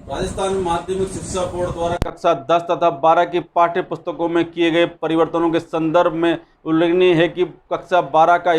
राजस्थान माध्यमिक शिक्षा बोर्ड द्वारा कक्षा 10 तथा 12 की पाठ्य पुस्तकों में किए गए परिवर्तनों के संदर्भ में उल्लेखनीय है कि कक्षा 12 का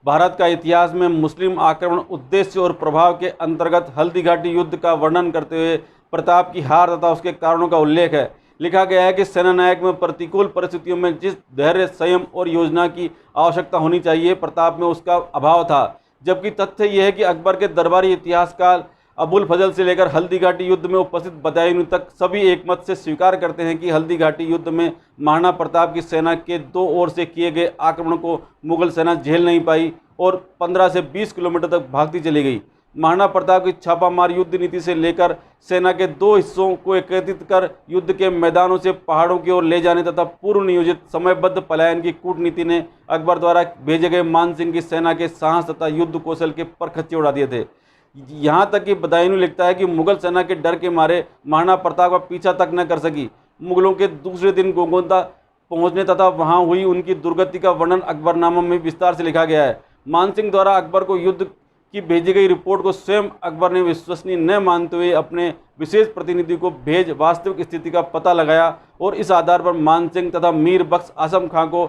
भारत का इतिहास में मुस्लिम आक्रमण उद्देश्य और प्रभाव के अंतर्गत हल्दीघाटी युद्ध का वर्णन करते हुए प्रताप की हार तथा उसके कारणों का उल्लेख है। लिखा गया है कि सेना नायक में प्रतिकूल परिस्थितियों में जिस धैर्य, संयम और योजना की आवश्यकता होनी चाहिए, प्रताप में उसका अभाव था। जबकि तथ्य यह है कि अकबर के दरबारी इतिहासकार अबुल फजल से लेकर हल्दीघाटी युद्ध में उपस्थित बदायूं तक सभी एकमत से स्वीकार करते हैं कि हल्दीघाटी युद्ध में महाराणा प्रताप की सेना के दो ओर से किए गए आक्रमण को मुगल सेना झेल नहीं पाई और 15 से 20 किलोमीटर तक भागती चली गई। महाराणा प्रताप की छापामार युद्ध नीति से लेकर सेना के दो हिस्सों को एकत्रित कर युद्ध के मैदानों से पहाड़ों की ओर ले जाने तथा पूर्व नियोजित समयबद्ध पलायन की कूटनीति ने अकबर द्वारा भेजे गए मानसिंह की सेना के साहस तथा युद्ध कौशल के परखच्चे उड़ा दिए थे। यहाँ तक कि बदायूं लिखता है कि मुगल सेना के डर के मारे महाराणा प्रताप का पीछा तक न कर सकी। मुगलों के दूसरे दिन गोगोंदा पहुंचने तथा वहां हुई उनकी दुर्गति का वर्णन अकबरनामा में विस्तार से लिखा गया है। मानसिंह द्वारा अकबर को युद्ध की भेजी गई रिपोर्ट को स्वयं अकबर ने विश्वसनीय न मानते हुए अपने विशेष प्रतिनिधि को भेज वास्तविक स्थिति का पता लगाया और इस आधार पर मानसिंह तथा मीर बख्श आजम खां को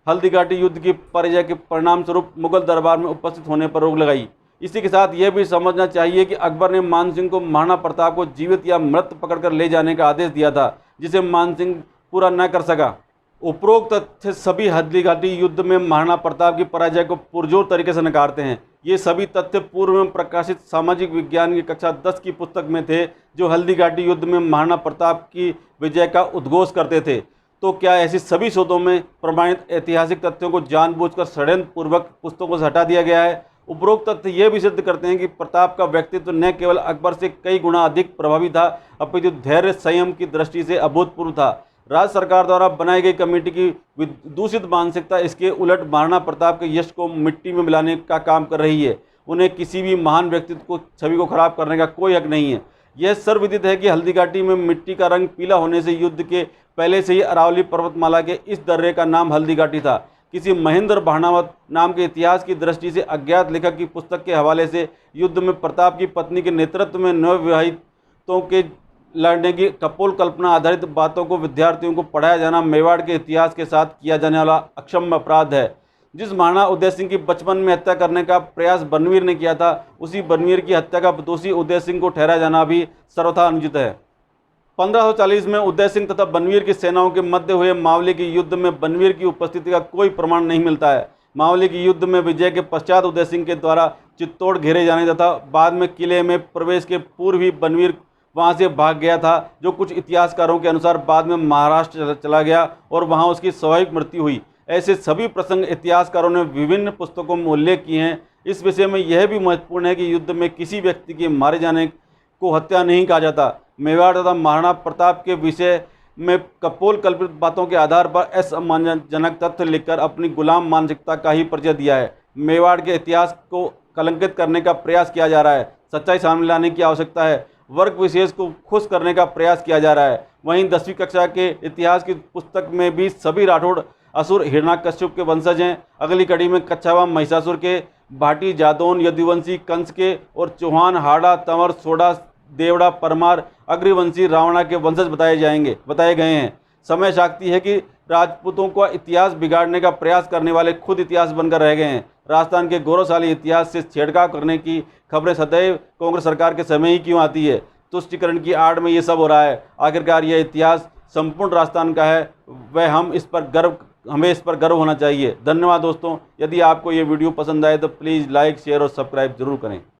हल्दीघाटी युद्ध की पराजय के परिणाम स्वरूप मुगल दरबार में उपस्थित होने पर रोक लगाई। इसी के साथ यह भी समझना चाहिए कि अकबर ने मानसिंह को महाराणा प्रताप को जीवित या मृत पकड़कर ले जाने का आदेश दिया था, जिसे मानसिंह पूरा न कर सका। उपरोक्त तथ्य सभी हल्दीघाटी युद्ध में महाराणा प्रताप की पराजय को पुरजोर तरीके से नकारते हैं। ये सभी तथ्य पूर्व में प्रकाशित सामाजिक विज्ञान की कक्षा 10 की पुस्तक में थे, जो हल्दीघाटी युद्ध में महाराणा प्रताप की विजय का उद्घोष करते थे। तो क्या ऐसी सभी शोधों में प्रमाणित ऐतिहासिक तथ्यों को जानबूझकर षड्यंत्र पूर्वक पुस्तकों से हटा दिया गया है? उपरोक्त तथ्य यह भी सिद्ध करते हैं कि प्रताप का व्यक्तित्व न केवल अकबर से कई गुना अधिक प्रभावी था, अपितु धैर्य संयम की दृष्टि से अभूतपूर्व था। राज्य सरकार द्वारा बनाई गई कमेटी की दूषित मानसिकता इसके उलट महाराणा प्रताप के यश को मिट्टी में मिलाने का काम कर रही है। उन्हें किसी भी महान व्यक्तित्व को छवि को खराब करने का कोई हक नहीं है। यह सर्वविदित है कि हल्दीघाटी में मिट्टी का रंग पीला होने से युद्ध के पहले से ही अरावली पर्वतमाला के इस दर्रे का नाम हल्दीघाटी था। किसी महेंद्र भाणावत नाम के इतिहास की दृष्टि से अज्ञात लेखक की पुस्तक के हवाले से युद्ध में प्रताप की पत्नी के नेतृत्व में नवविवाहितों के लड़ने की कपोल कल्पना आधारित बातों को विद्यार्थियों को पढ़ाया जाना मेवाड़ के इतिहास के साथ किया जाने वाला अक्षम्य अपराध है। जिस महाराणा उदय सिंह की बचपन में हत्या करने का प्रयास बनवीर ने किया था, उसी बनवीर की हत्या का दोषी उदय सिंह को ठहराया जाना भी सर्वथा अनुचित है। 1540 में उदय सिंह तथा बनवीर की सेनाओं के मध्य हुए मावली के युद्ध में बनवीर की उपस्थिति का कोई प्रमाण नहीं मिलता है। मावली के युद्ध में विजय के पश्चात उदय सिंह के द्वारा चित्तौड़ घेरे जाने तथा बाद में किले में प्रवेश के पूर्व ही बनवीर वहां से भाग गया था, जो कुछ इतिहासकारों के अनुसार बाद में महाराष्ट्र चला गया और वहां उसकी स्वाभाविक मृत्यु हुई। ऐसे सभी प्रसंग इतिहासकारों ने विभिन्न पुस्तकों में उल्लेख किए हैं। इस विषय में यह भी महत्वपूर्ण है कि युद्ध में किसी व्यक्ति के मारे जाने को हत्या नहीं कहा जाता। मेवाड़ तथा महाराणा प्रताप के विषय में कपोल कल्पित बातों के आधार पर असम्मानजनक तथ्य लिखकर अपनी गुलाम मानसिकता का ही परिचय दिया है। मेवाड़ के इतिहास को कलंकित करने का प्रयास किया जा रहा है। सच्चाई सामने लाने की आवश्यकता है। वर्ग विशेष को खुश करने का प्रयास किया जा रहा है। वहीं 10वीं कक्षा के इतिहास की पुस्तक में भी सभी राठौड़ असुर हिरण्याकश्यप के वंशज हैं। अगली कड़ी में कच्छावा महिषासुर के, भाटी जादौन यदुवंशी कंस के और चौहान हाड़ा तंवर सोडा देवड़ा परमार अग्रवंशी रावणा के वंशज बताए गए हैं। समय साक्षी है कि राजपूतों का इतिहास बिगाड़ने का प्रयास करने वाले खुद इतिहास बनकर रह गए हैं। राजस्थान के गौरवशाली इतिहास से छेड़छाड़ करने की खबरें सदैव कांग्रेस सरकार के समय ही क्यों आती है? तुष्टिकरण की आड़ में ये सब हो रहा है। आखिरकार यह इतिहास संपूर्ण राजस्थान का है, हमें इस पर गर्व होना चाहिए। धन्यवाद दोस्तों। यदि आपको ये वीडियो पसंद आए तो प्लीज़ लाइक, शेयर और सब्सक्राइब जरूर करें।